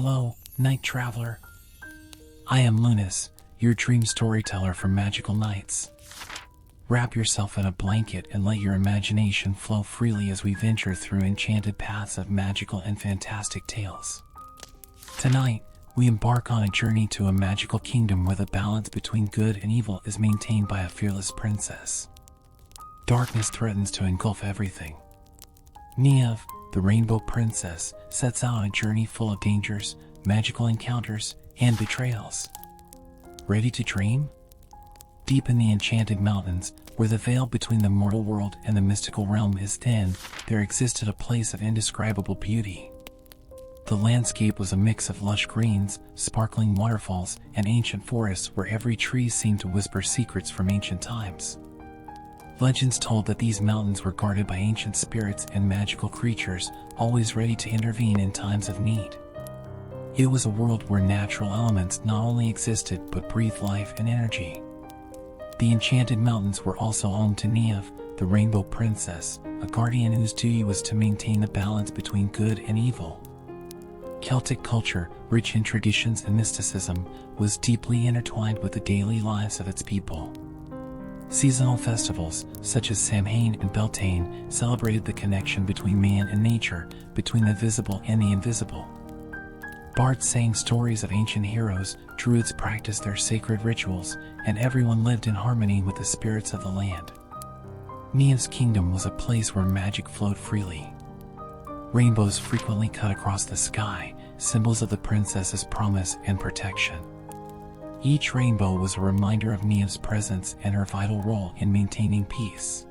Hello, night traveler. I am Lunas, your dream storyteller for magical nights. Wrap yourself in a blanket and let your imagination flow freely as we venture through enchanted paths of magical and fantastic tales. Tonight, we embark on a journey to a magical kingdom where the balance between good and evil is maintained by a fearless princess. Darkness threatens to engulf everything. Niamh, the Rainbow Princess, sets out on a journey full of dangers, magical encounters, and betrayals. Ready to dream? Deep in the enchanted mountains, where the veil between the mortal world and the mystical realm is thin, there existed a place of indescribable beauty. The landscape was a mix of lush greens, sparkling waterfalls, and ancient forests where every tree seemed to whisper secrets from ancient times. Legends told that these mountains were guarded by ancient spirits and magical creatures, always ready to intervene in times of need. It was a world where natural elements not only existed but breathed life and energy. The enchanted mountains were also home to Niamh, the Rainbow Princess, a guardian whose duty was to maintain the balance between good and evil. Celtic culture, rich in traditions and mysticism, was deeply intertwined with the daily lives of its people. Seasonal festivals, such as Samhain and Beltane, celebrated the connection between man and nature, between the visible and the invisible. Bards sang stories of ancient heroes, druids practiced their sacred rituals, and everyone lived in harmony with the spirits of the land. Niamh's kingdom was a place where magic flowed freely. Rainbows frequently cut across the sky, symbols of the princess's promise and protection. Each rainbow was a reminder of Niamh's presence and her vital role in maintaining peace.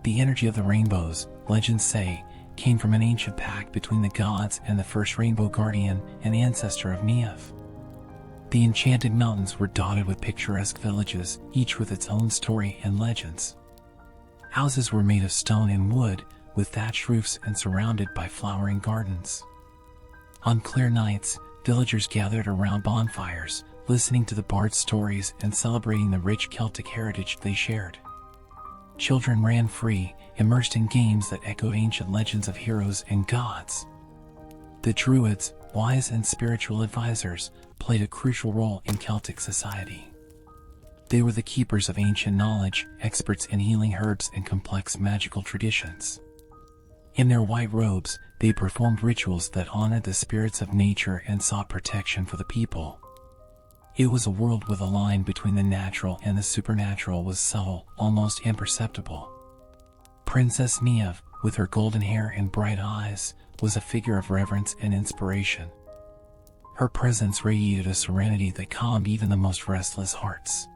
The energy of the rainbows, legends say, came from an ancient pact between the gods and the first rainbow guardian, an ancestor of Niamh. The enchanted mountains were dotted with picturesque villages, each with its own story and legends. Houses were made of stone and wood, with thatched roofs and surrounded by flowering gardens. On clear nights, villagers gathered around bonfires, listening to the bard's stories and celebrating the rich Celtic heritage they shared. Children ran free, immersed in games that echoed ancient legends of heroes and gods. The druids, wise and spiritual advisors, played a crucial role in Celtic society. They were the keepers of ancient knowledge, experts in healing herbs and complex magical traditions. In their white robes, they performed rituals that honored the spirits of nature and sought protection for the people. It was a world where the line between the natural and the supernatural was subtle, almost imperceptible. Princess Niamh, with her golden hair and bright eyes, was a figure of reverence and inspiration. Her presence radiated a serenity that calmed even the most restless hearts.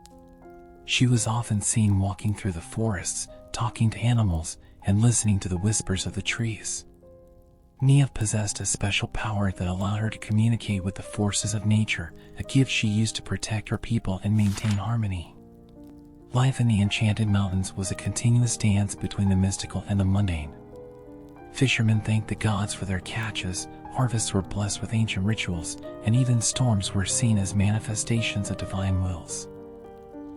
She was often seen walking through the forests, talking to animals, and listening to the whispers of the trees. Niamh possessed a special power that allowed her to communicate with the forces of nature, a gift she used to protect her people and maintain harmony. Life in the enchanted mountains was a continuous dance between the mystical and the mundane. Fishermen thanked the gods for their catches, harvests were blessed with ancient rituals, and even storms were seen as manifestations of divine wills.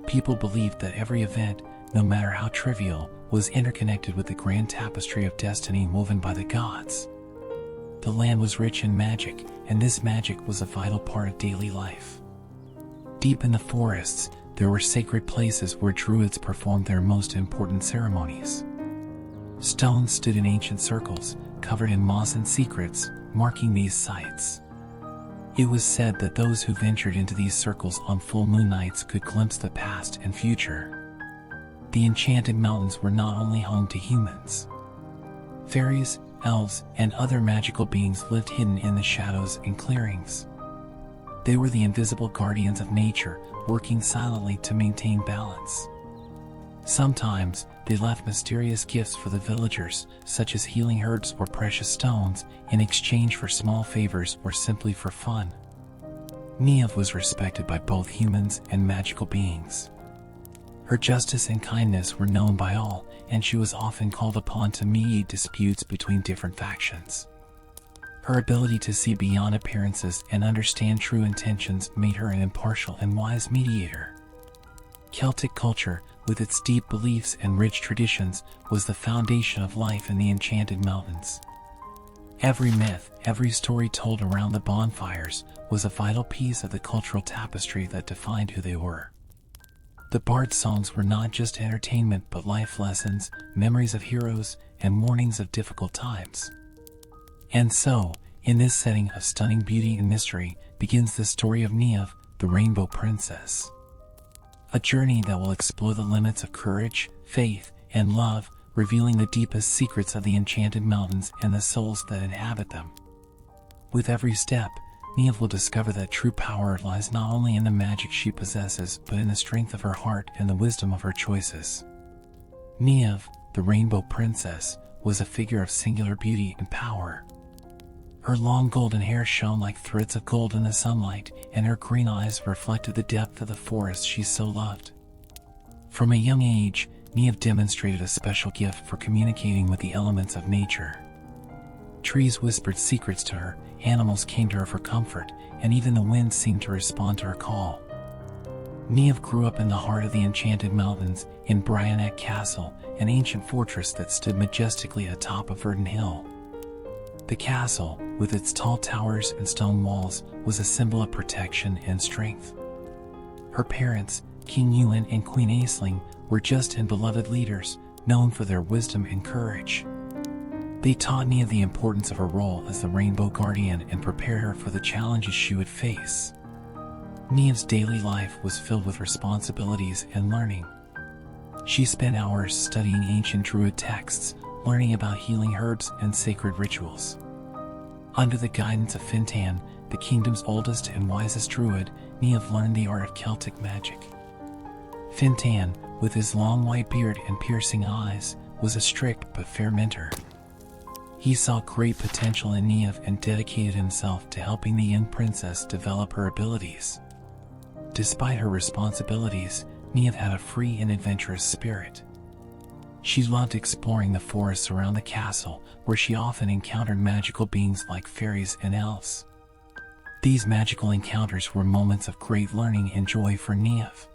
People believed that every event, no matter how trivial, was interconnected with the grand tapestry of destiny woven by the gods. The land was rich in magic, and this magic was a vital part of daily life. Deep in the forests, there were sacred places where druids performed their most important ceremonies. Stones stood in ancient circles, covered in moss and secrets, marking these sites. It was said that those who ventured into these circles on full moon nights could glimpse the past and future. The enchanted mountains were not only home to humans. Fairies, elves, and other magical beings lived hidden in the shadows and clearings. They were the invisible guardians of nature, working silently to maintain balance. Sometimes, they left mysterious gifts for the villagers, such as healing herbs or precious stones, in exchange for small favors or simply for fun. Niamh was respected by both humans and magical beings. Her justice and kindness were known by all, and she was often called upon to mediate disputes between different factions. Her ability to see beyond appearances and understand true intentions made her an impartial and wise mediator. Celtic culture, with its deep beliefs and rich traditions, was the foundation of life in the enchanted mountains. Every myth, every story told around the bonfires was a vital piece of the cultural tapestry that defined who they were. The bard songs were not just entertainment but life lessons, memories of heroes, and warnings of difficult times. And so, in this setting of stunning beauty and mystery, begins the story of Niamh, the Rainbow Princess. A journey that will explore the limits of courage, faith, and love, revealing the deepest secrets of the enchanted mountains and the souls that inhabit them. With every step, Niamh will discover that true power lies not only in the magic she possesses, but in the strength of her heart and the wisdom of her choices. Niamh, the Rainbow Princess, was a figure of singular beauty and power. Her long golden hair shone like threads of gold in the sunlight, and her green eyes reflected the depth of the forest she so loved. From a young age, Niamh demonstrated a special gift for communicating with the elements of nature. Trees whispered secrets to her, animals came to her for comfort, and even the wind seemed to respond to her call. Niamh grew up in the heart of the Enchanted Mountains, in Brionac Castle, an ancient fortress that stood majestically atop of Verdant Hill. The castle, with its tall towers and stone walls, was a symbol of protection and strength. Her parents, King Ewan and Queen Aisling, were just and beloved leaders, known for their wisdom and courage. They taught Niamh the importance of her role as the Rainbow Guardian and prepared her for the challenges she would face. Niamh's daily life was filled with responsibilities and learning. She spent hours studying ancient Druid texts, learning about healing herbs and sacred rituals. Under the guidance of Fintan, the kingdom's oldest and wisest Druid, Niamh learned the art of Celtic magic. Fintan, with his long white beard and piercing eyes, was a strict but fair mentor. He saw great potential in Niamh and dedicated himself to helping the young princess develop her abilities. Despite her responsibilities, Niamh had a free and adventurous spirit. She loved exploring the forests around the castle, where she often encountered magical beings like fairies and elves. These magical encounters were moments of great learning and joy for Niamh.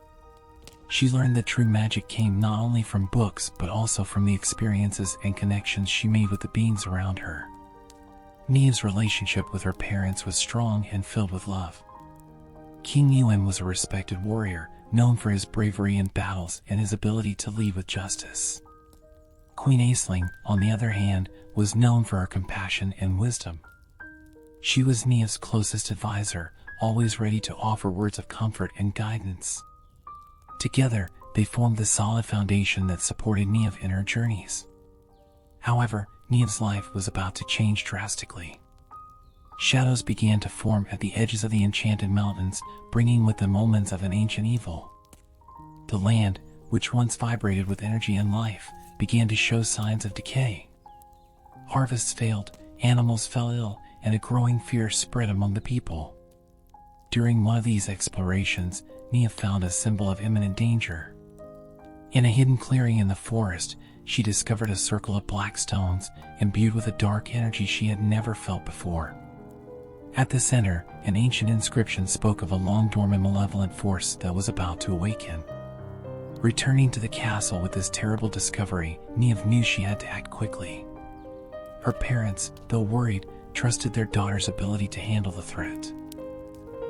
She learned that true magic came not only from books but also from the experiences and connections she made with the beings around her. Niamh's relationship with her parents was strong and filled with love. King Ewan was a respected warrior, known for his bravery in battles and his ability to lead with justice. Queen Aisling, on the other hand, was known for her compassion and wisdom. She was Niamh's closest advisor, always ready to offer words of comfort and guidance. Together, they formed the solid foundation that supported Niamh in her journeys. However, Niamh's life was about to change drastically. Shadows began to form at the edges of the Enchanted Mountains, bringing with them omens of an ancient evil. The land, which once vibrated with energy and life, began to show signs of decay. Harvests failed, animals fell ill, and a growing fear spread among the people. During one of these explorations, Niamh found a symbol of imminent danger. In a hidden clearing in the forest, she discovered a circle of black stones, imbued with a dark energy she had never felt before. At the center, an ancient inscription spoke of a long-dormant malevolent force that was about to awaken. Returning to the castle with this terrible discovery, Niamh knew she had to act quickly. Her parents, though worried, trusted their daughter's ability to handle the threat.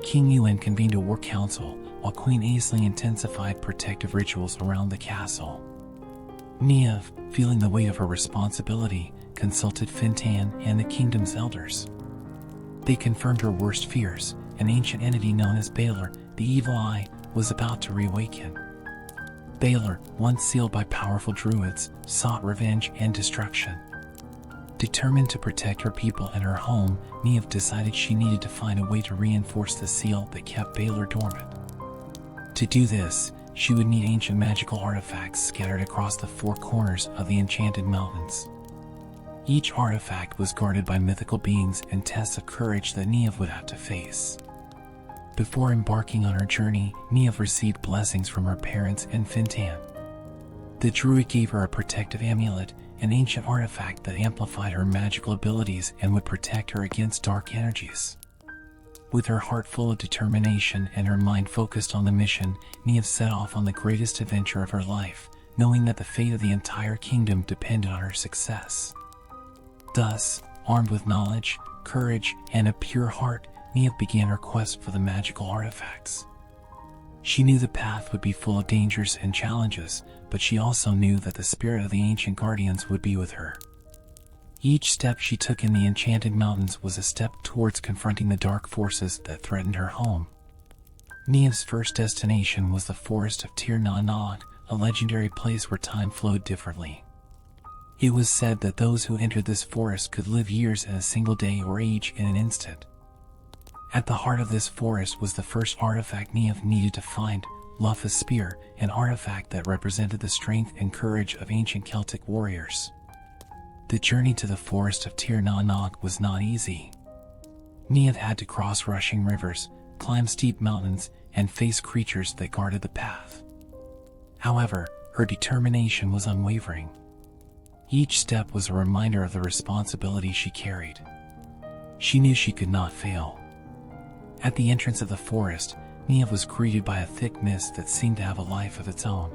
King Ewan convened a war council, while Queen Aisling intensified protective rituals around the castle. Niamh, feeling the weight of her responsibility, consulted Fintan and the kingdom's elders. They confirmed her worst fears. An ancient entity known as Balor, the Evil Eye, was about to reawaken. Balor, once sealed by powerful druids, sought revenge and destruction. Determined to protect her people and her home, Niamh decided she needed to find a way to reinforce the seal that kept Balor dormant. To do this, she would need ancient magical artifacts scattered across the four corners of the Enchanted Mountains. Each artifact was guarded by mythical beings and tests of courage that Niamh would have to face. Before embarking on her journey, Niamh received blessings from her parents and Fintan. The druid gave her a protective amulet, an ancient artifact that amplified her magical abilities and would protect her against dark energies. With her heart full of determination and her mind focused on the mission, Niamh set off on the greatest adventure of her life, knowing that the fate of the entire kingdom depended on her success. Thus, Armed with knowledge, courage, and a pure heart, Neve began her quest for the magical artifacts. She knew the path would be full of dangers and challenges, but she also knew that the spirit of the ancient guardians would be with her. Each step she took in the enchanted mountains was a step towards confronting the dark forces that threatened her home. Neve's first destination was the forest of Tir Na Nog, a legendary place where time flowed differently. It was said that those who entered this forest could live years in a single day or age in an instant. At the heart of this forest was the first artifact Neve needed to find, Luffa's spear, an artifact that represented the strength and courage of ancient Celtic warriors. The journey to the forest of Tir Na Nog was not easy. Neve had to cross rushing rivers, climb steep mountains, and face creatures that guarded the path. However, her determination was unwavering. Each step was a reminder of the responsibility she carried. She knew she could not fail. At the entrance of the forest, Neve was greeted by a thick mist that seemed to have a life of its own.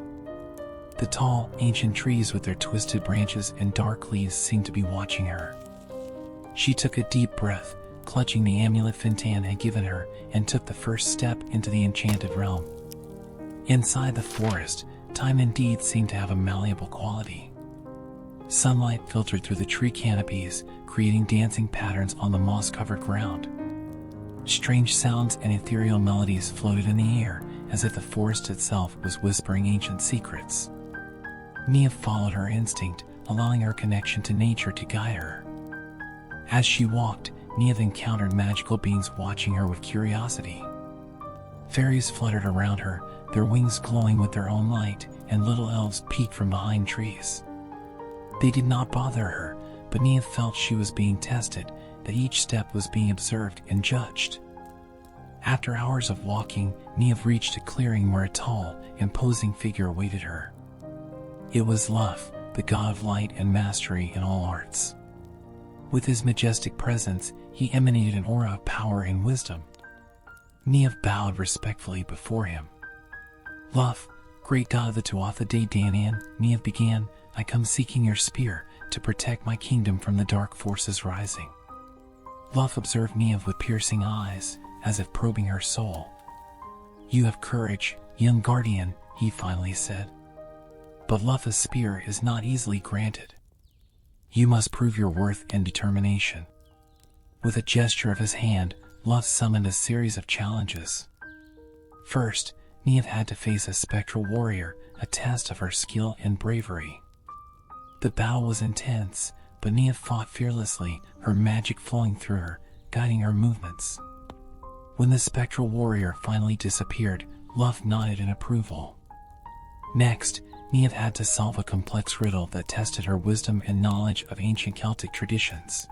The tall, ancient trees with their twisted branches and dark leaves seemed to be watching her. She took a deep breath, clutching the amulet Fintan had given her, and took the first step into the enchanted realm. Inside the forest, time indeed seemed to have a malleable quality. Sunlight filtered through the tree canopies, creating dancing patterns on the moss-covered ground. Strange sounds and ethereal melodies floated in the air, as if the forest itself was whispering ancient secrets. Neve followed her instinct, allowing her connection to nature to guide her. As she walked, Neve encountered magical beings watching her with curiosity. Fairies fluttered around her, their wings glowing with their own light, and little elves peeked from behind trees. They did not bother her, but Neve felt she was being tested, that each step was being observed and judged. After hours of walking, Neve reached a clearing where a tall, imposing figure awaited her. It was Luff, the god of light and mastery in all arts. With his majestic presence, he emanated an aura of power and wisdom. Neve bowed respectfully before him. Luff, great god of the Tuatha De Danann, Neve began, I come seeking your spear to protect my kingdom from the dark forces rising. Luff observed Neve with piercing eyes, as if probing her soul. You have courage, young guardian, he finally said. But Luffa's spear is not easily granted. You must prove your worth and determination. With a gesture of his hand, Luff summoned a series of challenges. First, Neve had to face a spectral warrior, a test of her skill and bravery. The battle was intense, but Neve fought fearlessly, her magic flowing through her, guiding her movements. When the spectral warrior finally disappeared, Luff nodded in approval. Next, Neve had to solve a complex riddle that tested her wisdom and knowledge of ancient Celtic traditions.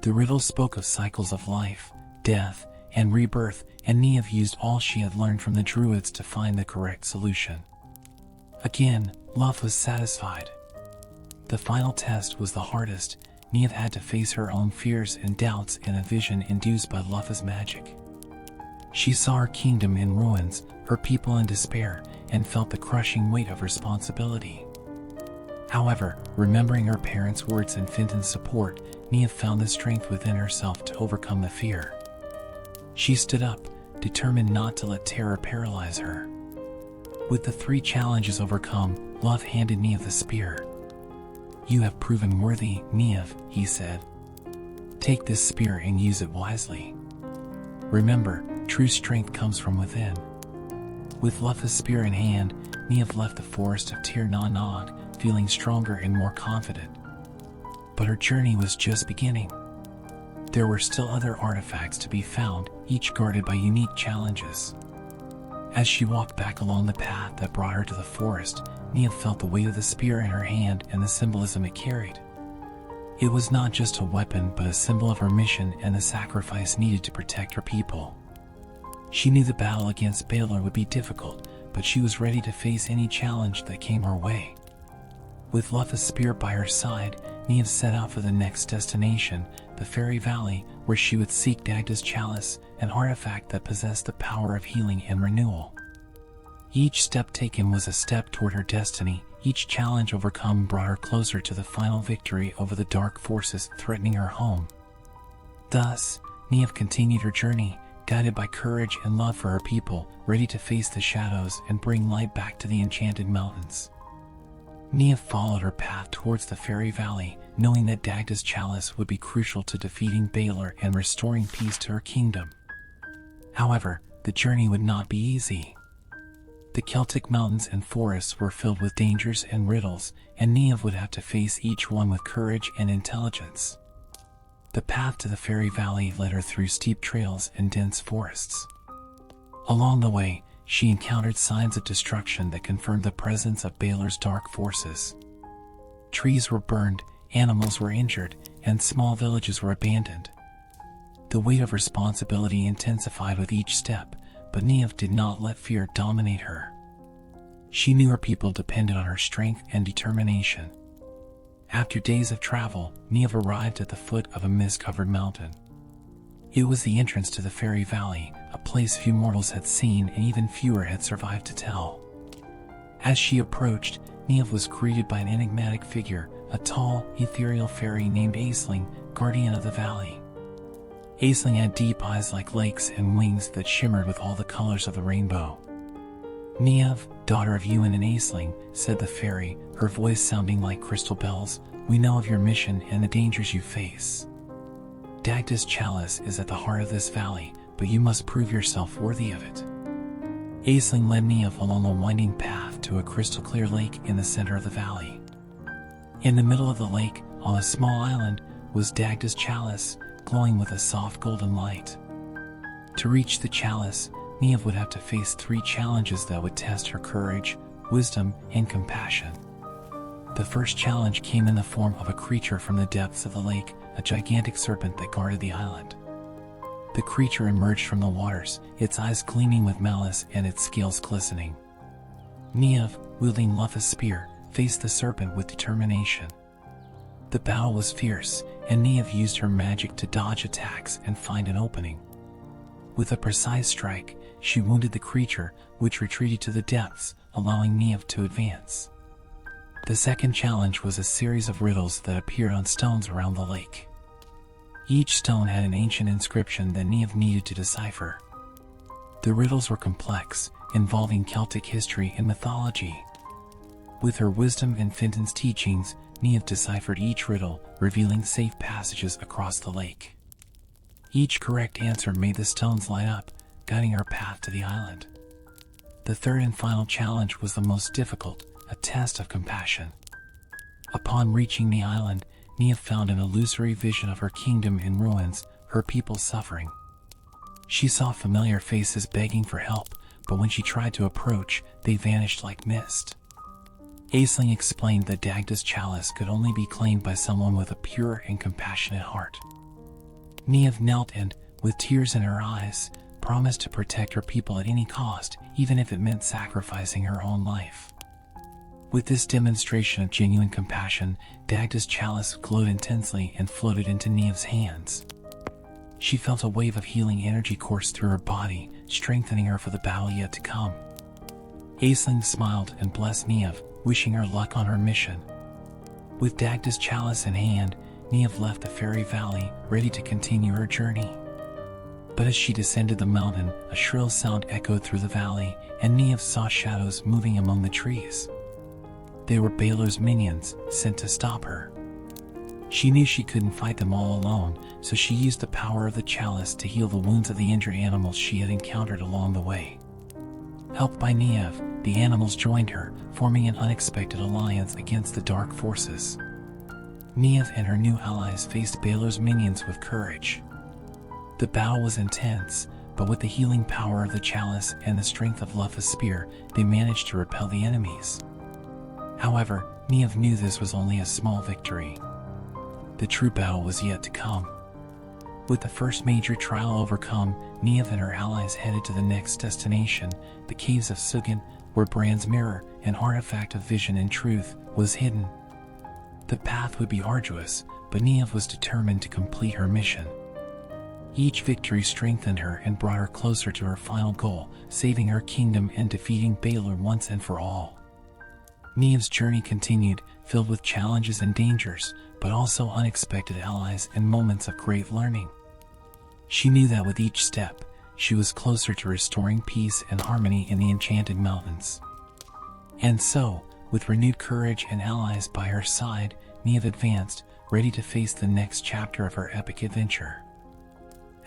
The riddle spoke of cycles of life, death, and rebirth, and Neve used all she had learned from the Druids to find the correct solution. Again, Luff was satisfied. The final test was the hardest. Neve had to face her own fears and doubts in a vision induced by Luffa's magic. She saw her kingdom in ruins, her people in despair, and felt the crushing weight of responsibility. However, remembering her parents' words and Fintan's support, Neve found the strength within herself to overcome the fear. She stood up, determined not to let terror paralyze her. With the 3 challenges overcome, Luff handed Neve the spear. You have proven worthy, Neve, he said. Take this spear and use it wisely. Remember, true strength comes from within. With Luffa's spear in hand, Neve left the forest of Tir Na Nog, feeling stronger and more confident. But her journey was just beginning. There were still other artifacts to be found, each guarded by unique challenges. As she walked back along the path that brought her to the forest, Neve felt the weight of the spear in her hand and the symbolism it carried. It was not just a weapon but a symbol of her mission and the sacrifice needed to protect her people. She knew the battle against Balor would be difficult, but she was ready to face any challenge that came her way. With Luffa's spear by her side, Neve set out for the next destination, the Fairy Valley, where she would seek Dagda's chalice, an artifact that possessed the power of healing and renewal. Each step taken was a step toward her destiny. Each challenge overcome brought her closer to the final victory over the dark forces threatening her home. Thus, Niamh continued her journey, guided by courage and love for her people, ready to face the shadows and bring light back to the enchanted mountains. Niamh followed her path towards the fairy valley, knowing that Dagda's chalice would be crucial to defeating Balor and restoring peace to her kingdom. However, the journey would not be easy. The Celtic mountains and forests were filled with dangers and riddles, and Niamh would have to face each one with courage and intelligence. The path to the fairy valley led her through steep trails and dense forests. Along the way, she encountered signs of destruction that confirmed the presence of Balor's dark forces. Trees were burned, animals were injured, and small villages were abandoned. The weight of responsibility intensified with each step, but Niamh did not let fear dominate her. She knew her people depended on her strength and determination. After days of travel, Niamh arrived at the foot of a mist-covered mountain. It was the entrance to the fairy valley, a place few mortals had seen and even fewer had survived to tell. As she approached, Niamh was greeted by an enigmatic figure, a tall, ethereal fairy named Aisling, guardian of the valley. Aisling had deep eyes like lakes and wings that shimmered with all the colors of the rainbow. "Niamh, daughter of Ewan and Aisling," said the fairy, her voice sounding like crystal bells, "we know of your mission and the dangers you face. Dagda's chalice is at the heart of this valley, but you must prove yourself worthy of it." Aisling led Niamh along a winding path to a crystal-clear lake in the center of the valley. In the middle of the lake, on a small island, was Dagda's chalice, glowing with a soft golden light. To reach the chalice, Niamh would have to face 3 challenges that would test her courage, wisdom, and compassion. The first challenge came in the form of a creature from the depths of the lake, a gigantic serpent that guarded the island. The creature emerged from the waters, its eyes gleaming with malice and its scales glistening. Niamh, wielding Luffa's spear, faced the serpent with determination. The battle was fierce, and Niamh used her magic to dodge attacks and find an opening. With a precise strike, she wounded the creature, which retreated to the depths, allowing Niamh to advance. The second challenge was a series of riddles that appeared on stones around the lake. Each stone had an ancient inscription that Niamh needed to decipher. The riddles were complex, involving Celtic history and mythology. With her wisdom and Finton's teachings, Niamh deciphered each riddle, revealing safe passages across the lake. Each correct answer made the stones light up, guiding her path to the island. The third and final challenge was the most difficult, a test of compassion. Upon reaching the island, Niamh found an illusory vision of her kingdom in ruins, her people suffering. She saw familiar faces begging for help, but when she tried to approach, they vanished like mist. Aisling explained that Dagda's chalice could only be claimed by someone with a pure and compassionate heart. Niamh knelt and, with tears in her eyes, promised to protect her people at any cost, even if it meant sacrificing her own life. With this demonstration of genuine compassion, Dagda's chalice glowed intensely and floated into Niamh's hands. She felt a wave of healing energy course through her body, strengthening her for the battle yet to come. Aisling smiled and blessed Niamh, wishing her luck on her mission. With Dagda's chalice in hand, Niamh left the fairy valley, ready to continue her journey. But as she descended the mountain, a shrill sound echoed through the valley, and Niamh saw shadows moving among the trees. They were Balor's minions, sent to stop her. She knew she couldn't fight them all alone, so she used the power of the chalice to heal the wounds of the injured animals she had encountered along the way. Helped by Niamh, the animals joined her, forming an unexpected alliance against the dark forces. Niamh and her new allies faced Balor's minions with courage. The battle was intense, but with the healing power of the chalice and the strength of Luffa's spear, they managed to repel the enemies. However, Niamh knew this was only a small victory. The true battle was yet to come. With the first major trial overcome, Niamh and her allies headed to the next destination, the caves of Sugin, where Bran's mirror, an artifact of vision and truth, was hidden. The path would be arduous, but Niamh was determined to complete her mission. Each victory strengthened her and brought her closer to her final goal, saving her kingdom and defeating Balor once and for all. Niamh's journey continued, filled with challenges and dangers, but also unexpected allies and moments of great learning. She knew that with each step, she was closer to restoring peace and harmony in the Enchanted Mountains. And so, with renewed courage and allies by her side, Niamh advanced, ready to face the next chapter of her epic adventure.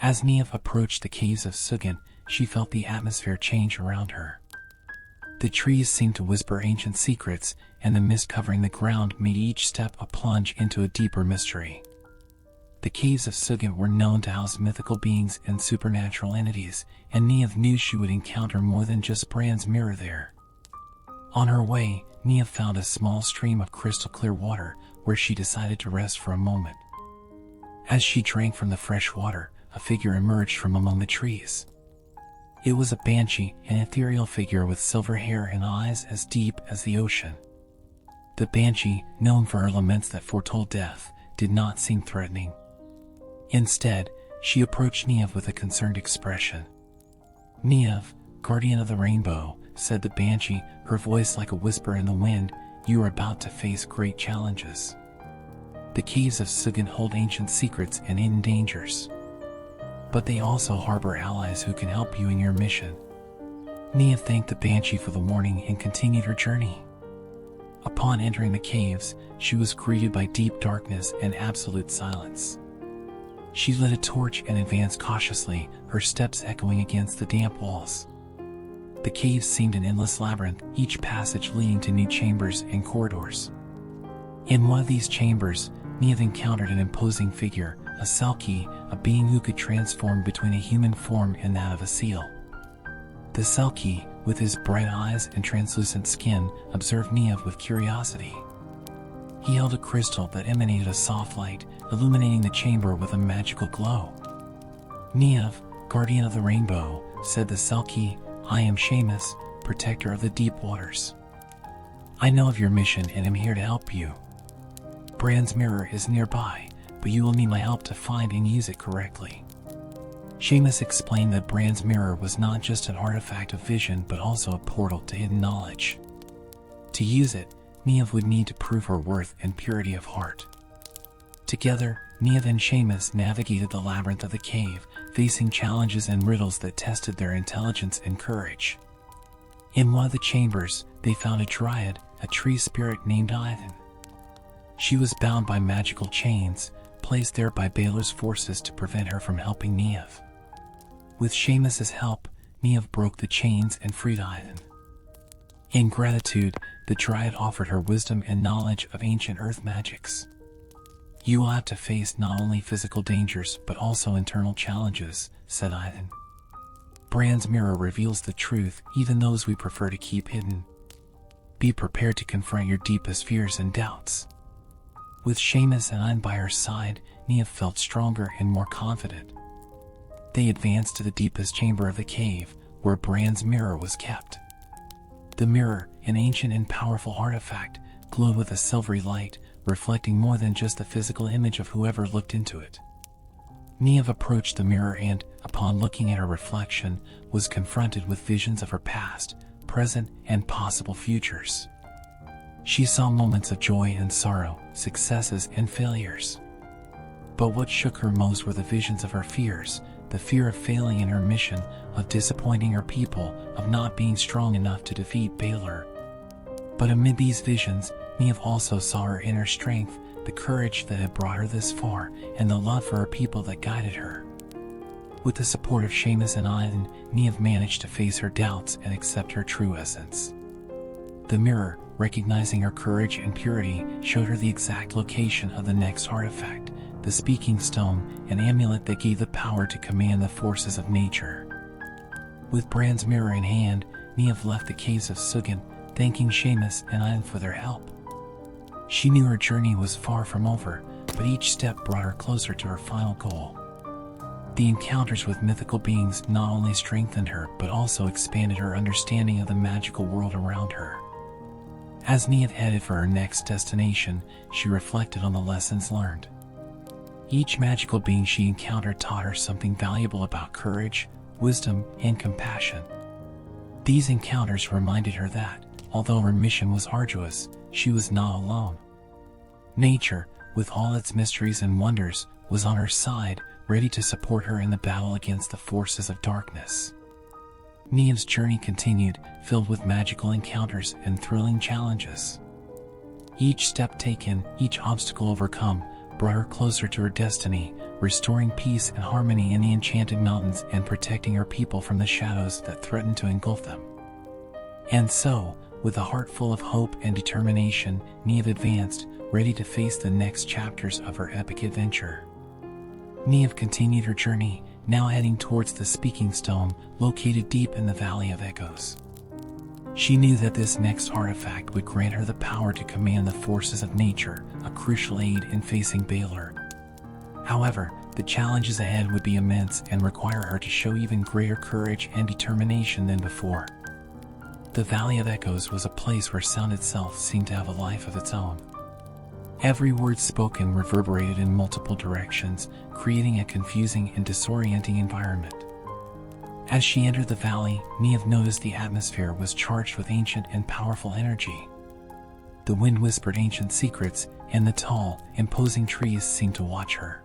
As Niamh approached the caves of Sugin, she felt the atmosphere change around her. The trees seemed to whisper ancient secrets, and the mist covering the ground made each step a plunge into a deeper mystery. The caves of Sugin were known to house mythical beings and supernatural entities, and Niamh knew she would encounter more than just Bran's mirror there. On her way, Niamh found a small stream of crystal clear water, where she decided to rest for a moment. As she drank from the fresh water, a figure emerged from among the trees. It was a banshee, an ethereal figure with silver hair and eyes as deep as the ocean. The banshee, known for her laments that foretold death, did not seem threatening. Instead, she approached Niamh with a concerned expression. "Niamh, guardian of the rainbow," said the banshee, her voice like a whisper in the wind, "you are about to face great challenges. The caves of Sugin hold ancient secrets and hidden dangers. But they also harbor allies who can help you in your mission." Niamh thanked the banshee for the warning and continued her journey. Upon entering the caves, she was greeted by deep darkness and absolute silence. She lit a torch and advanced cautiously, her steps echoing against the damp walls. The caves seemed an endless labyrinth, each passage leading to new chambers and corridors. In one of these chambers, Niamh encountered an imposing figure, a Selkie, a being who could transform between a human form and that of a seal. The Selkie, with his bright eyes and translucent skin, observed Niamh with curiosity. He held a crystal that emanated a soft light, illuminating the chamber with a magical glow. "Niamh, guardian of the rainbow," said the Selkie, "I am Seamus, protector of the deep waters. I know of your mission and am here to help you. Bran's mirror is nearby, but you will need my help to find and use it correctly." Seamus explained that Bran's mirror was not just an artifact of vision but also a portal to hidden knowledge. To use it, Niamh would need to prove her worth and purity of heart. Together, Niamh and Seamus navigated the labyrinth of the cave, facing challenges and riddles that tested their intelligence and courage. In one of the chambers, they found a dryad, a tree spirit named Ivan. She was bound by magical chains, placed there by Balor's forces to prevent her from helping Niamh. With Seamus's help, Niamh broke the chains and freed Ivan. In gratitude, the dryad offered her wisdom and knowledge of ancient earth magics. "You will have to face not only physical dangers but also internal challenges," said Ivan. "Bran's mirror reveals the truth, even those we prefer to keep hidden. Be prepared to confront your deepest fears and doubts." With Seamus and Ivan by her side, Niamh felt stronger and more confident. They advanced to the deepest chamber of the cave, where Bran's mirror was kept. The mirror, an ancient and powerful artifact, glowed with a silvery light, reflecting more than just the physical image of whoever looked into it. Niamh approached the mirror and, upon looking at her reflection, was confronted with visions of her past, present, and possible futures. She saw moments of joy and sorrow, successes and failures. But what shook her most were the visions of her fears, the fear of failing in her mission, of disappointing her people, of not being strong enough to defeat Balor. But amid these visions, Niamh also saw her inner strength, the courage that had brought her this far, and the love for her people that guided her. With the support of Seamus and Ivan, Niamh managed to face her doubts and accept her true essence. The mirror, recognizing her courage and purity, showed her the exact location of the next artifact, the Speaking Stone, an amulet that gave the power to command the forces of nature. With Bran's mirror in hand, Niamh left the caves of Sugin, thanking Seamus and Ivan for their help. She knew her journey was far from over, but each step brought her closer to her final goal. The encounters with mythical beings not only strengthened her but also expanded her understanding of the magical world around her. As Niamh headed for her next destination, she reflected on the lessons learned. Each magical being she encountered taught her something valuable about courage, wisdom, and compassion. These encounters reminded her that, although her mission was arduous, she was not alone. Nature, with all its mysteries and wonders, was on her side, ready to support her in the battle against the forces of darkness. Niamh's journey continued, filled with magical encounters and thrilling challenges. Each step taken, each obstacle overcome, brought her closer to her destiny, restoring peace and harmony in the enchanted mountains and protecting her people from the shadows that threatened to engulf them. And so, with a heart full of hope and determination, Niamh advanced, ready to face the next chapters of her epic adventure. Niamh continued her journey, now heading towards the Speaking Stone, located deep in the Valley of Echoes. She knew that this next artifact would grant her the power to command the forces of nature, a crucial aid in facing Balor. However, the challenges ahead would be immense and require her to show even greater courage and determination than before. The Valley of Echoes was a place where sound itself seemed to have a life of its own. Every word spoken reverberated in multiple directions, creating a confusing and disorienting environment. As she entered the valley, Niamh noticed the atmosphere was charged with ancient and powerful energy. The wind whispered ancient secrets, and the tall, imposing trees seemed to watch her.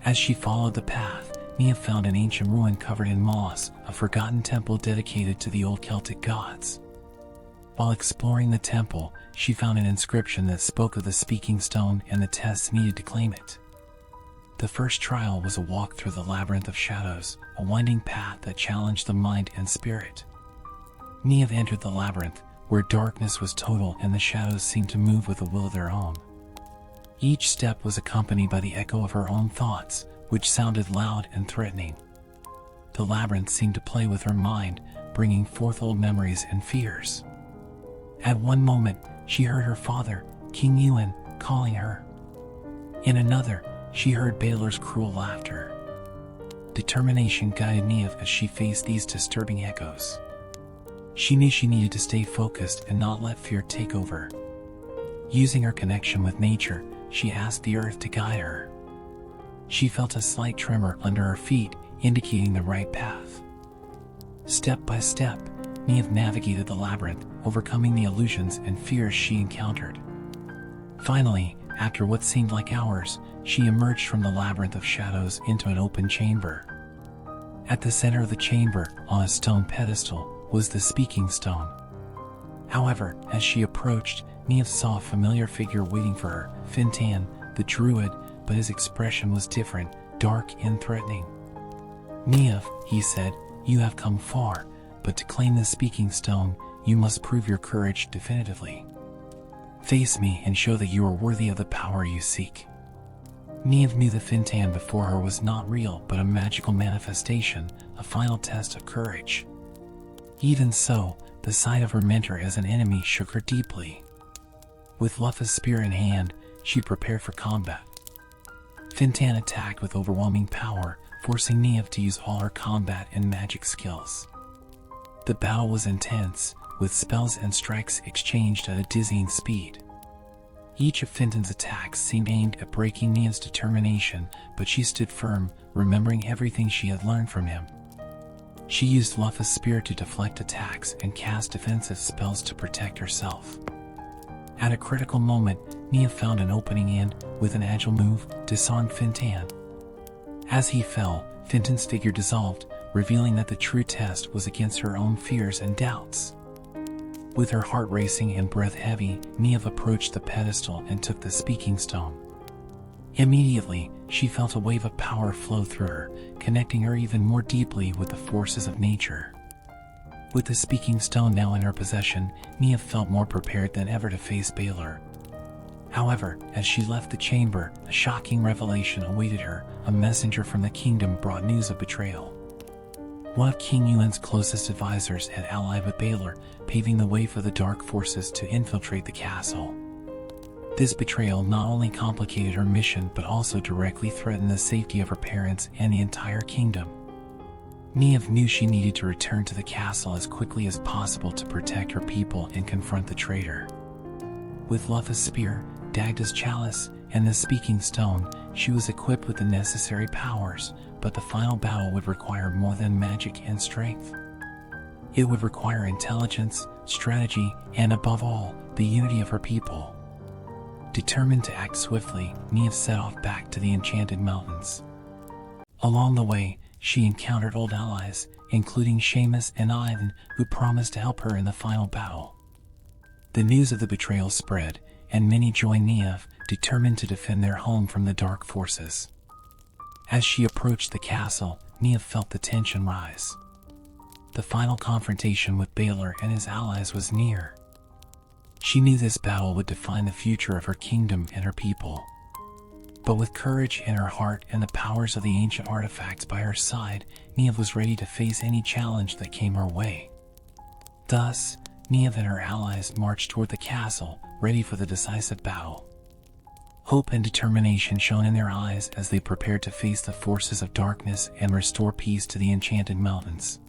As she followed the path, Niamh found an ancient ruin covered in moss, a forgotten temple dedicated to the old Celtic gods. While exploring the temple, she found an inscription that spoke of the Speaking Stone and the tests needed to claim it. The first trial was a walk through the labyrinth of shadows, a winding path that challenged the mind and spirit. Niamh entered the labyrinth, where darkness was total and the shadows seemed to move with a will of their own. Each step was accompanied by the echo of her own thoughts, which sounded loud and threatening. The labyrinth seemed to play with her mind, bringing forth old memories and fears. At one moment, she heard her father, King Ewan, calling her. In another, she heard Balor's cruel laughter. Determination guided Niamh as she faced these disturbing echoes. She knew she needed to stay focused and not let fear take over. Using her connection with nature, she asked the earth to guide her. She felt a slight tremor under her feet, indicating the right path. Step by step, Niamh navigated the labyrinth, overcoming the illusions and fears she encountered. Finally, after what seemed like hours, she emerged from the labyrinth of shadows into an open chamber. At the center of the chamber, on a stone pedestal, was the Speaking Stone. However, as she approached, Niamh saw a familiar figure waiting for her, Fintan, the druid, but his expression was different, dark and threatening. "Niamh," he said, "you have come far, but to claim the Speaking Stone, you must prove your courage definitively. Face me and show that you are worthy of the power you seek." Niamh knew the Fintan before her was not real but a magical manifestation, a final test of courage. Even so, the sight of her mentor as an enemy shook her deeply. With Luffa's spear in hand, she prepared for combat. Fintan attacked with overwhelming power, forcing Niamh to use all her combat and magic skills. The battle was intense, with spells and strikes exchanged at a dizzying speed. Each of Fintan's attacks seemed aimed at breaking Niamh's determination, but she stood firm, remembering everything she had learned from him. She used Luffa's spear to deflect attacks and cast defensive spells to protect herself. At a critical moment, Niamh found an opening and, with an agile move, disarmed Fintan. As he fell, Fintan's figure dissolved, revealing that the true test was against her own fears and doubts. With her heart racing and breath heavy, Niamh approached the pedestal and took the Speaking Stone. Immediately, she felt a wave of power flow through her, connecting her even more deeply with the forces of nature. With the Speaking Stone now in her possession, Niamh felt more prepared than ever to face Balor. However, as she left the chamber, a shocking revelation awaited her. A messenger from the kingdom brought news of betrayal. One of King Ewan's closest advisors had allied with Balor, paving the way for the dark forces to infiltrate the castle. This betrayal not only complicated her mission but also directly threatened the safety of her parents and the entire kingdom. Niamh knew she needed to return to the castle as quickly as possible to protect her people and confront the traitor. With Luffa's spear, Dagda's chalice, and the Speaking Stone, she was equipped with the necessary powers, but the final battle would require more than magic and strength. It would require intelligence, strategy, and above all, the unity of her people. Determined to act swiftly, Niamh set off back to the Enchanted Mountains. Along the way, she encountered old allies, including Seamus and Ivan, who promised to help her in the final battle. The news of the betrayal spread, and many joined Niamh, determined to defend their home from the dark forces. As she approached the castle, Niamh felt the tension rise. The final confrontation with Baelor and his allies was near. She knew this battle would define the future of her kingdom and her people. But with courage in her heart and the powers of the ancient artifacts by her side, Niamh was ready to face any challenge that came her way. Thus, Niamh and her allies marched toward the castle, ready for the decisive battle. Hope and determination shone in their eyes as they prepared to face the forces of darkness and restore peace to the Enchanted Mountains.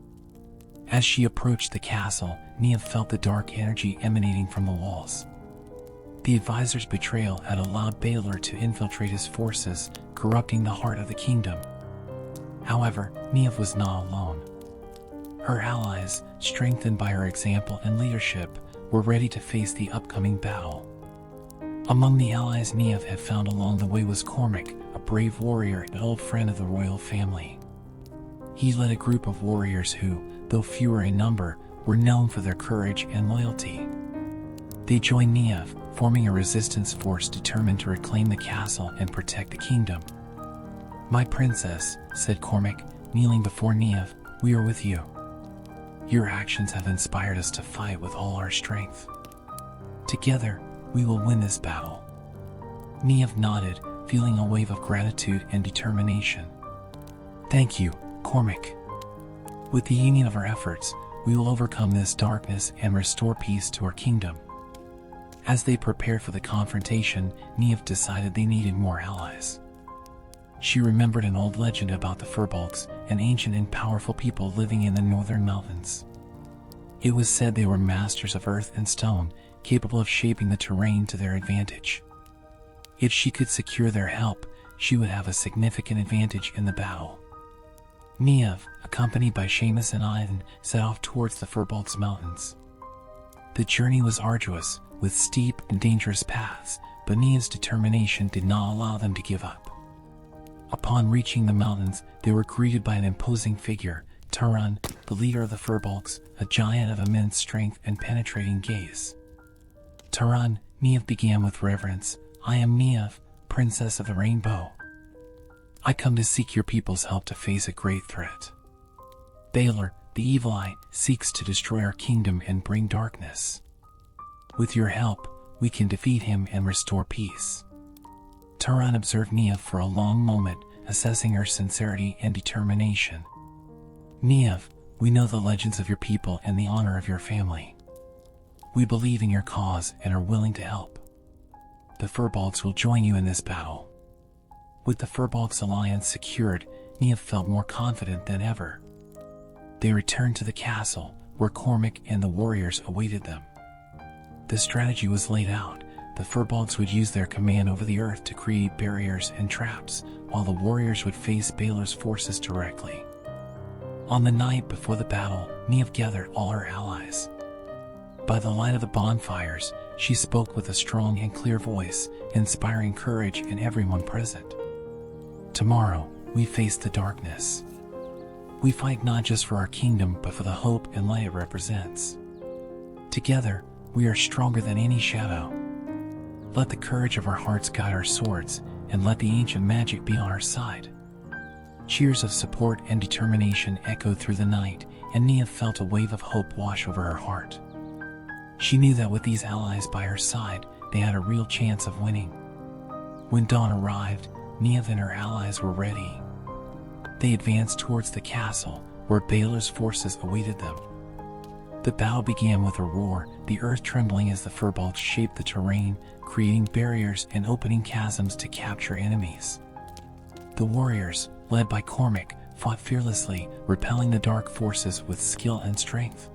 As she approached the castle, Niamh felt the dark energy emanating from the walls. The advisor's betrayal had allowed Baelor to infiltrate his forces, corrupting the heart of the kingdom. However, Niamh was not alone. Her allies, strengthened by her example and leadership, were ready to face the upcoming battle. Among the allies Niamh had found along the way was Cormac, a brave warrior and old friend of the royal family. He led a group of warriors who, though fewer in number, were known for their courage and loyalty. They joined Niamh, forming a resistance force determined to reclaim the castle and protect the kingdom. "My princess," said Cormac, kneeling before Niamh, "we are with you. Your actions have inspired us to fight with all our strength. Together, we will win this battle." Niamh nodded, feeling a wave of gratitude and determination. "Thank you, Cormac. With the union of our efforts, we will overcome this darkness and restore peace to our kingdom." As they prepared for the confrontation, Niamh decided they needed more allies. She remembered an old legend about the Furbolgs, an ancient and powerful people living in the northern mountains. It was said they were masters of earth and stone, capable of shaping the terrain to their advantage. If she could secure their help, she would have a significant advantage in the battle. Niamh, accompanied by Seamus and Ivan, set off towards the Furbolgs Mountains. The journey was arduous, with steep and dangerous paths, but Niamh's determination did not allow them to give up. Upon reaching the mountains, they were greeted by an imposing figure, Taran, the leader of the Furbolgs, a giant of immense strength and penetrating gaze. "Taran," Niamh began with reverence, "I am Niamh, Princess of the Rainbow. I come to seek your people's help to face a great threat. Baelor, the Evil Eye, seeks to destroy our kingdom and bring darkness. With your help, we can defeat him and restore peace." Taran observed Niamh for a long moment, assessing her sincerity and determination. "Niamh, we know the legends of your people and the honor of your family. We believe in your cause and are willing to help. The Furbolgs will join you in this battle." With the Furbolgs alliance secured, Niamh felt more confident than ever. They returned to the castle, where Cormac and the warriors awaited them. The strategy was laid out. The Furbolgs would use their command over the earth to create barriers and traps, while the warriors would face Baelor's forces directly. On the night before the battle, Niamh gathered all her allies. By the light of the bonfires, she spoke with a strong and clear voice, inspiring courage in everyone present. "Tomorrow, we face the darkness. We fight not just for our kingdom, but for the hope and light it represents. Together, we are stronger than any shadow. Let the courage of our hearts guide our swords, and let the ancient magic be on our side." Cheers of support and determination echoed through the night, and Niamh felt a wave of hope wash over her heart. She knew that with these allies by her side, they had a real chance of winning. When dawn arrived, Niamh and her allies were ready. They advanced towards the castle, where Baelor's forces awaited them. The battle began with a roar, the earth trembling as the Furbolgs shaped the terrain, creating barriers and opening chasms to capture enemies. The warriors, led by Cormac, fought fearlessly, repelling the dark forces with skill and strength.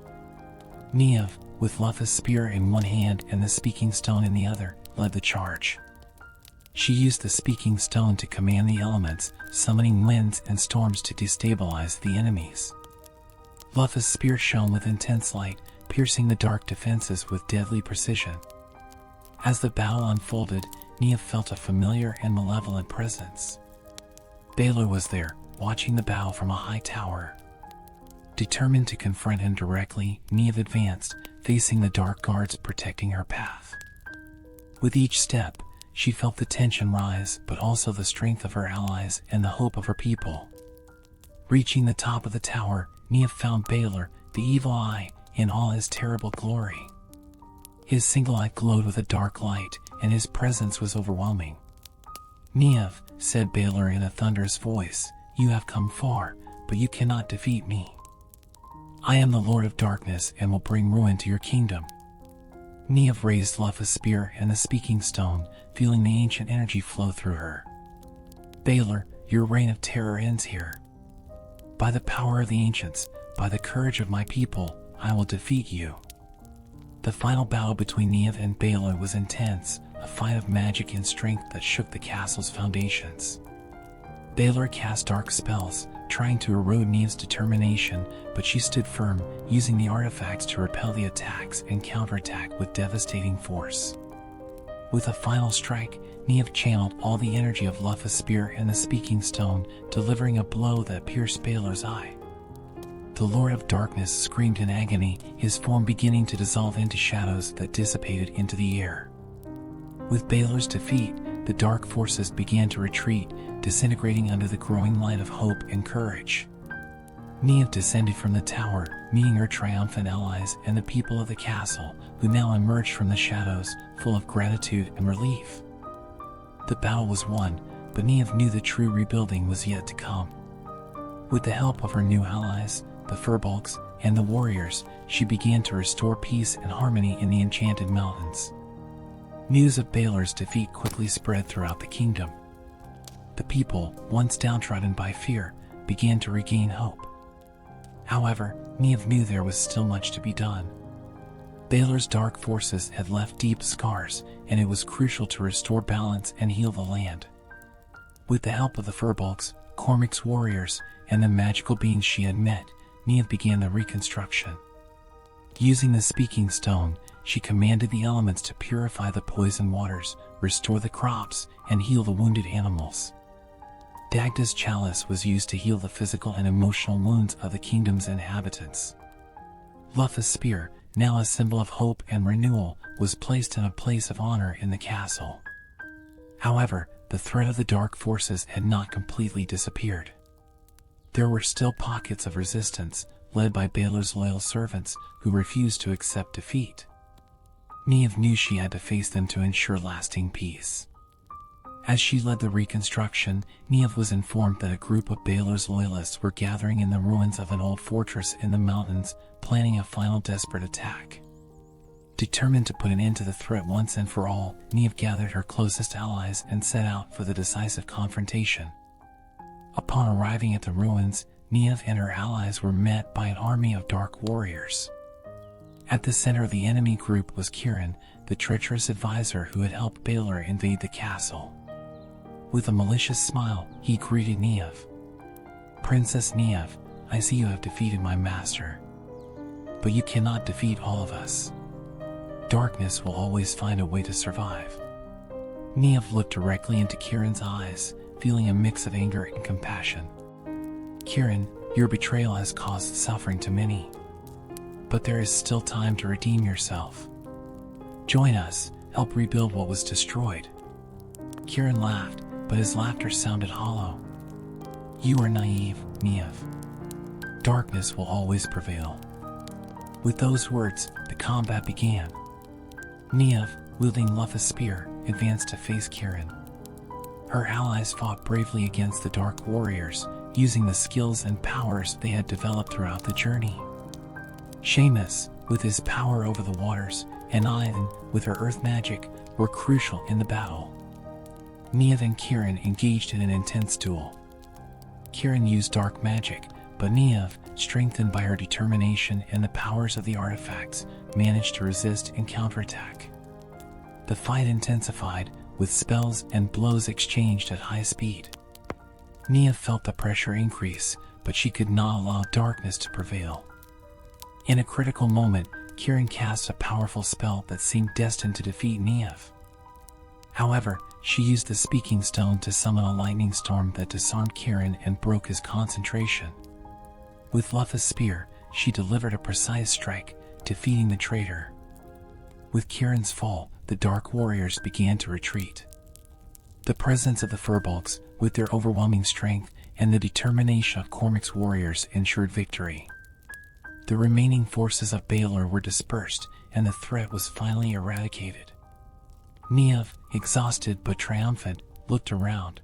Niamh, with Lutha's spear in one hand and the speaking stone in the other, led the charge. She used the speaking stone to command the elements, summoning winds and storms to destabilize the enemies. Lufa's spear shone with intense light, piercing the dark defenses with deadly precision. As the battle unfolded, Nia felt a familiar and malevolent presence. Balor was there, watching the battle from a high tower. Determined to confront him directly, Nia advanced, facing the dark guards protecting her path. With each step, she felt the tension rise, but also the strength of her allies and the hope of her people. Reaching the top of the tower, Nia found Balor, the evil eye, in all his terrible glory. His single eye glowed with a dark light, and his presence was overwhelming. "Niev," said Balor in a thunderous voice, "you have come far, but you cannot defeat me. I am the Lord of Darkness and will bring ruin to your kingdom." Niev raised Lufa's spear and the speaking stone, feeling the ancient energy flow through her. "Balor, your reign of terror ends here. By the power of the ancients, by the courage of my people, I will defeat you." The final battle between Niev and Balor was intense, a fight of magic and strength that shook the castle's foundations. Balor cast dark spells, trying to erode Niev's determination, but she stood firm, using the artifacts to repel the attacks and counterattack with devastating force. With a final strike, Niev channeled all the energy of Lufa's spear and the speaking stone, delivering a blow that pierced Balor's eye. The Lord of Darkness screamed in agony, his form beginning to dissolve into shadows that dissipated into the air. With Balor's defeat, the dark forces began to retreat, disintegrating under the growing light of hope and courage. Niev descended from the tower, meeting her triumphant allies and the people of the castle, who now emerged from the shadows, full of gratitude and relief. The battle was won, but Niev knew the true rebuilding was yet to come. With the help of her new allies, the Furbolgs, and the warriors, she began to restore peace and harmony in the Enchanted Mountains. News of Balor's defeat quickly spread throughout the kingdom. The people, once downtrodden by fear, began to regain hope. However, Niev knew there was still much to be done. Balor's dark forces had left deep scars, and it was crucial to restore balance and heal the land. With the help of the Furbolgs, Cormac's warriors, and the magical beings she had met, Niev began the reconstruction. Using the speaking stone, she commanded the elements to purify the poison waters, restore the crops, and heal the wounded animals. Dagda's chalice was used to heal the physical and emotional wounds of the kingdom's inhabitants. Lufa's spear, now a symbol of hope and renewal, was placed in a place of honor in the castle. However, the threat of the dark forces had not completely disappeared. There were still pockets of resistance, led by Balor's loyal servants, who refused to accept defeat. Niev knew she had to face them to ensure lasting peace. As she led the reconstruction, Niev was informed that a group of Balor's loyalists were gathering in the ruins of an old fortress in the mountains, planning a final desperate attack. Determined to put an end to the threat once and for all, Niev gathered her closest allies and set out for the decisive confrontation. Upon arriving at the ruins, Niev and her allies were met by an army of dark warriors. At the center of the enemy group was Kieran, the treacherous advisor who had helped Balor invade the castle. With a malicious smile, he greeted Niev. "Princess Niev, I see you have defeated my master. But you cannot defeat all of us. Darkness will always find a way to survive." Niev looked directly into Kieran's eyes, feeling a mix of anger and compassion. "Kieran, your betrayal has caused suffering to many. But there is still time to redeem yourself. Join us, help rebuild what was destroyed." Kieran laughed, but his laughter sounded hollow. "You are naive, Niev. Darkness will always prevail." With those words, the combat began. Niev, wielding Lufa's spear, advanced to face Kieran. Her allies fought bravely against the dark warriors, using the skills and powers they had developed throughout the journey. Seamus, with his power over the waters, and Ian, with her earth magic, were crucial in the battle. Niev and Kieran engaged in an intense duel. Kieran used dark magic, but Niev, strengthened by her determination and the powers of the artifacts, managed to resist and counterattack. The fight intensified, with spells and blows exchanged at high speed. Nia felt the pressure increase, but she could not allow darkness to prevail. In a critical moment, Kieran cast a powerful spell that seemed destined to defeat Niamh. However, she used the Speaking Stone to summon a lightning storm that disarmed Kieran and broke his concentration. With Lutha's spear, she delivered a precise strike, defeating the traitor. With Kieran's fall, the Dark Warriors began to retreat. The presence of the Furbolgs, with their overwhelming strength, and the determination of Cormac's warriors ensured victory. The remaining forces of Baelor were dispersed, and the threat was finally eradicated. Niamh, exhausted but triumphant, looked around.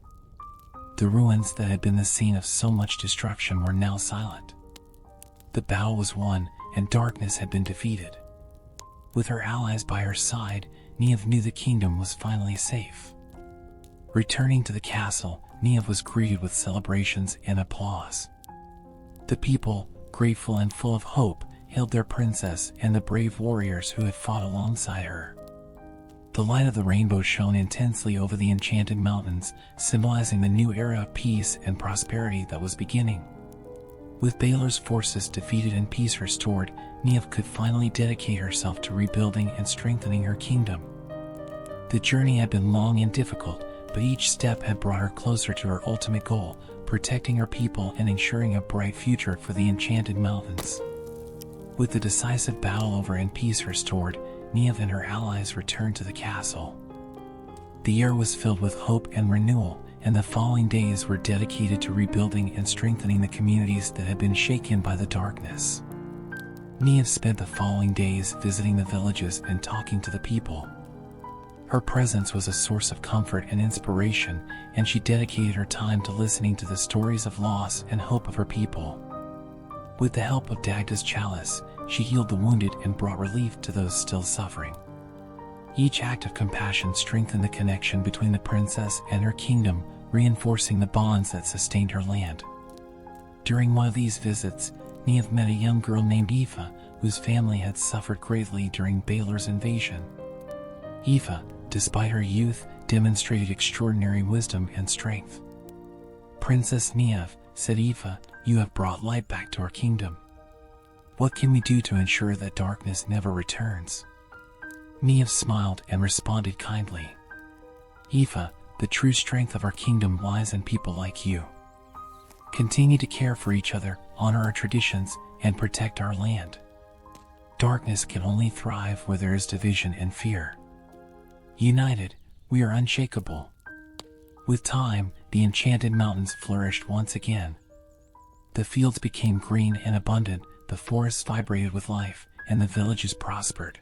The ruins that had been the scene of so much destruction were now silent. The battle was won, and darkness had been defeated. With her allies by her side, Niamh knew the kingdom was finally safe. Returning to the castle, Niamh was greeted with celebrations and applause. The people, grateful and full of hope, hailed their princess and the brave warriors who had fought alongside her. The light of the rainbow shone intensely over the enchanted mountains, symbolizing the new era of peace and prosperity that was beginning. With Baelor's forces defeated and peace restored, Niamh could finally dedicate herself to rebuilding and strengthening her kingdom. The journey had been long and difficult, but each step had brought her closer to her ultimate goal, protecting her people and ensuring a bright future for the Enchanted Mountains. With the decisive battle over and peace restored, Niamh and her allies returned to the castle. The air was filled with hope and renewal, and the following days were dedicated to rebuilding and strengthening the communities that had been shaken by the darkness. Niamh spent the following days visiting the villages and talking to the people. Her presence was a source of comfort and inspiration, and she dedicated her time to listening to the stories of loss and hope of her people. With the help of Dagda's chalice, she healed the wounded and brought relief to those still suffering. Each act of compassion strengthened the connection between the princess and her kingdom, reinforcing the bonds that sustained her land. During one of these visits, Niamh met a young girl named Aoife, whose family had suffered greatly during Baelor's invasion. Aoife, despite her youth, demonstrated extraordinary wisdom and strength. "Princess Niamh," said Aoife, "you have brought light back to our kingdom. What can we do to ensure that darkness never returns?" Niamh smiled and responded kindly. "Aoife, the true strength of our kingdom lies in people like you. Continue to care for each other, honor our traditions, and protect our land. Darkness can only thrive where there is division and fear. United, we are unshakable." With time, the Enchanted Mountains flourished once again. The fields became green and abundant, the forests vibrated with life, and the villages prospered.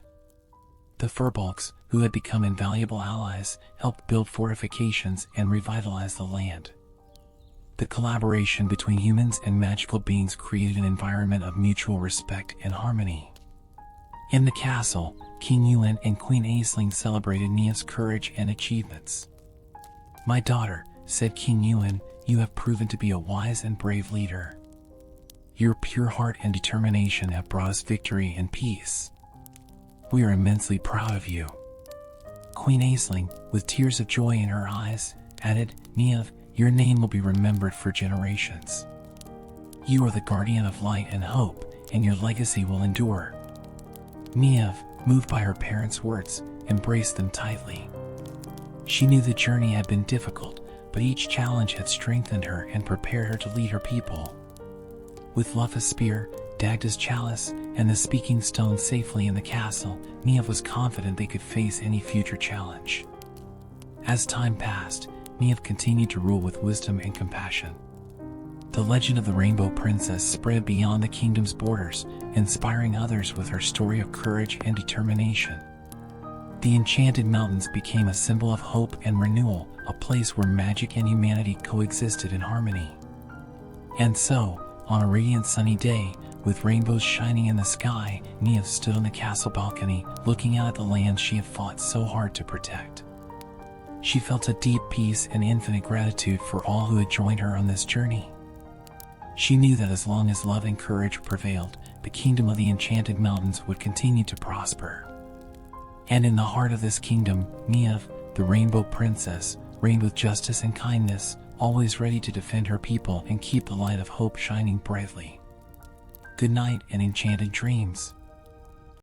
The Furbolgs, who had become invaluable allies, helped build fortifications and revitalize the land. The collaboration between humans and magical beings created an environment of mutual respect and harmony. In the castle, King Yuan and Queen Aisling celebrated Niamh's courage and achievements. "My daughter," said King Yuan, "you have proven to be a wise and brave leader. Your pure heart and determination have brought us victory and peace. We are immensely proud of you." Queen Aisling, with tears of joy in her eyes, added, "Niamh, your name will be remembered for generations. You are the guardian of light and hope, and your legacy will endure." Niamh, moved by her parents' words, embraced them tightly. She knew the journey had been difficult, but each challenge had strengthened her and prepared her to lead her people. With Lutha's spear, Dagda's chalice, and the Speaking Stone safely in the castle, Niamh was confident they could face any future challenge. As time passed, Niamh continued to rule with wisdom and compassion. The legend of the Rainbow Princess spread beyond the kingdom's borders, inspiring others with her story of courage and determination. The Enchanted Mountains became a symbol of hope and renewal, a place where magic and humanity coexisted in harmony. And so, on a radiant sunny day, with rainbows shining in the sky, Niamh stood on the castle balcony, looking out at the land she had fought so hard to protect. She felt a deep peace and infinite gratitude for all who had joined her on this journey. She knew that as long as love and courage prevailed, the kingdom of the Enchanted Mountains would continue to prosper. And in the heart of this kingdom, Niamh, The Rainbow Princess reigned with justice and kindness, always ready to defend her people and keep the light of hope shining brightly. Good night and enchanted dreams.